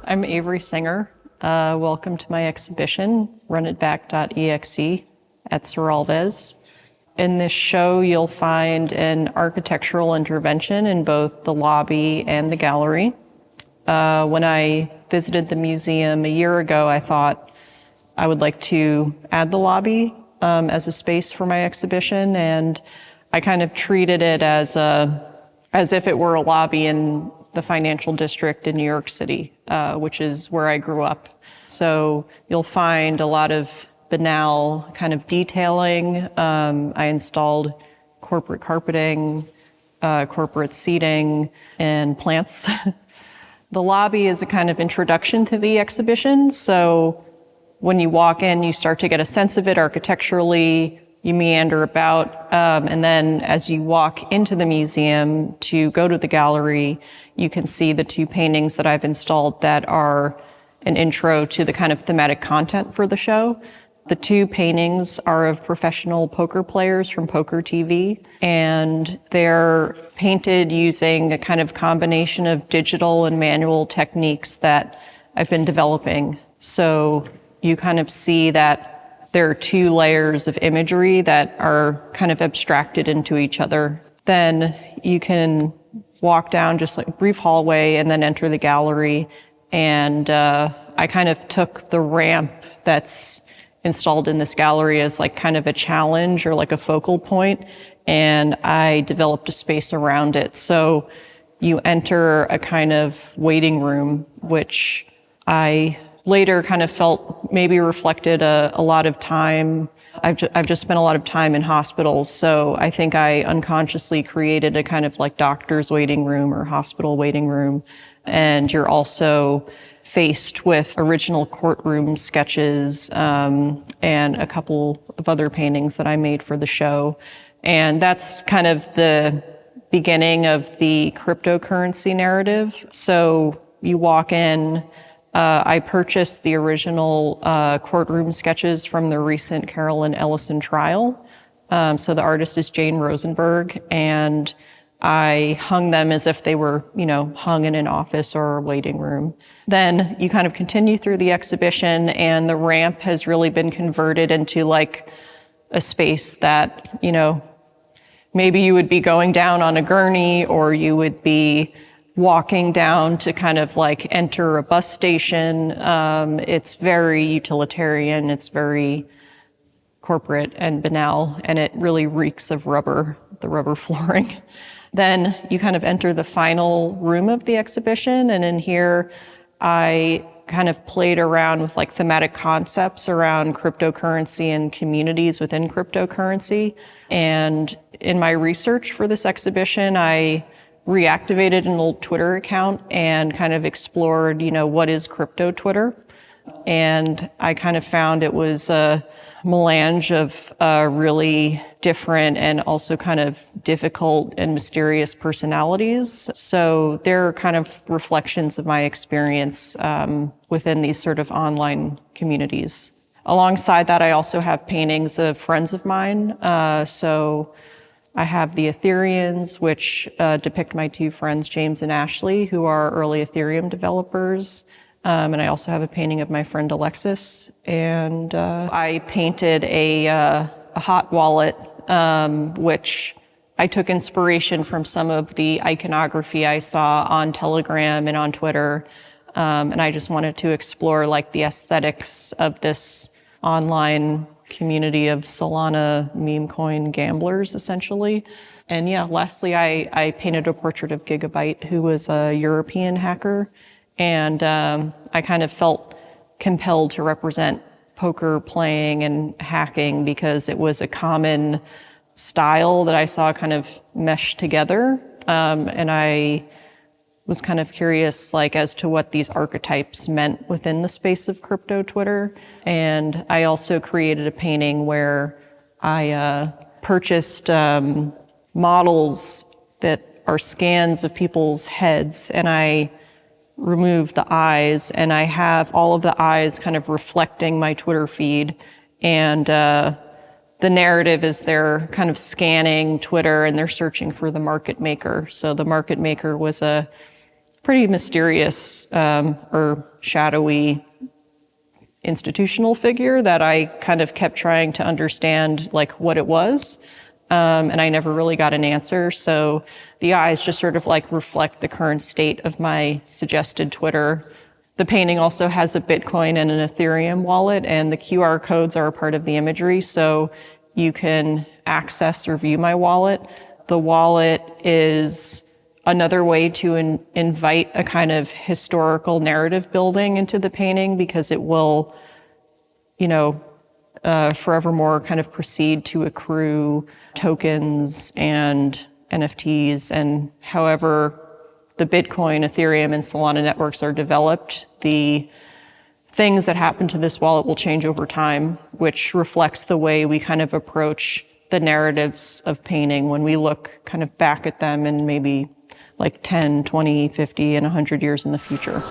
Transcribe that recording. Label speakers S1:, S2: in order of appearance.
S1: I'm Avery Singer. Welcome to my exhibition, runitback.exe at Serralves. In this show, you'll find an architectural intervention in both the lobby and the gallery. When I visited the museum a year ago, I thought I would like to add the lobby as a space for my exhibition, and I kind of treated it as if it were a lobby in the financial district in New York City, which is where I grew up. So you'll find a lot of banal kind of detailing. I installed corporate carpeting, corporate seating, and plants. The lobby is a kind of introduction to the exhibition. So when you walk in, you start to get a sense of it architecturally. You meander about, and then as you walk into the museum to go to the gallery, you can see the two paintings that I've installed that are an intro to the kind of thematic content for the show. The two paintings are of professional poker players from Poker TV, and they're painted using a kind of combination of digital and manual techniques that I've been developing. So you kind of see that there are two layers of imagery that are kind of abstracted into each other. Then you can walk down just like a brief hallway and then enter the gallery. And I kind of took the ramp that's installed in this gallery as like kind of a challenge or like a focal point, and I developed a space around it. So you enter a kind of waiting room, which I later kind of felt maybe reflected a lot of time. I've just spent a lot of time in hospitals, so I think I unconsciously created a kind of like doctor's waiting room or hospital waiting room. And you're also faced with original courtroom sketches and a couple of other paintings that I made for the show. And that's kind of the beginning of the cryptocurrency narrative. So you walk in, I purchased the original courtroom sketches from the recent Carolyn Ellison trial. So the artist is Jane Rosenberg, and I hung them as if they were, hung in an office or a waiting room. Then you kind of continue through the exhibition, and the ramp has really been converted into like a space that, maybe you would be going down on a gurney, or you would be walking down to kind of like enter a bus station. It's very utilitarian. It's very corporate and banal, and it really reeks of rubber, the rubber flooring. Then you kind of enter the final room of the exhibition, and in here I kind of played around with like thematic concepts around cryptocurrency and communities within cryptocurrency. And in my research for this exhibition, I reactivated an old Twitter account and kind of explored, what is crypto Twitter? And I kind of found it was a melange of really different and also kind of difficult and mysterious personalities. So they're kind of reflections of my experience within these sort of online communities. Alongside that, I also have paintings of friends of mine. So I have the Ethereans, which depict my two friends, James and Ashley, who are early Ethereum developers. And I also have a painting of my friend Alexis. And I painted a hot wallet, which I took inspiration from some of the iconography I saw on Telegram and on Twitter. And I just wanted to explore like the aesthetics of this online community of Solana meme coin gamblers, essentially. And yeah, lastly, I painted a portrait of Gigabyte, who was a European hacker. And I kind of felt compelled to represent poker playing and hacking because it was a common style that I saw kind of mesh together. And I was kind of curious as to what these archetypes meant within the space of crypto Twitter. And I also created a painting where I purchased models that are scans of people's heads, and I removed the eyes, and I have all of the eyes kind of reflecting my Twitter feed. And the narrative is they're kind of scanning Twitter and they're searching for the market maker. So the market maker was a pretty mysterious or shadowy institutional figure that I kind of kept trying to understand like what it was. And I never really got an answer. So the eyes just sort of like reflect the current state of my suggested Twitter. The painting also has a Bitcoin and an Ethereum wallet, and the QR codes are a part of the imagery. So you can access or view my wallet. The wallet is another way to invite a kind of historical narrative building into the painting, because it will, forevermore kind of proceed to accrue tokens and NFTs. And however the Bitcoin, Ethereum, and Solana networks are developed, the things that happen to this wallet will change over time, which reflects the way we kind of approach the narratives of painting when we look kind of back at them in maybe like 10, 20, 50, and 100 years in the future.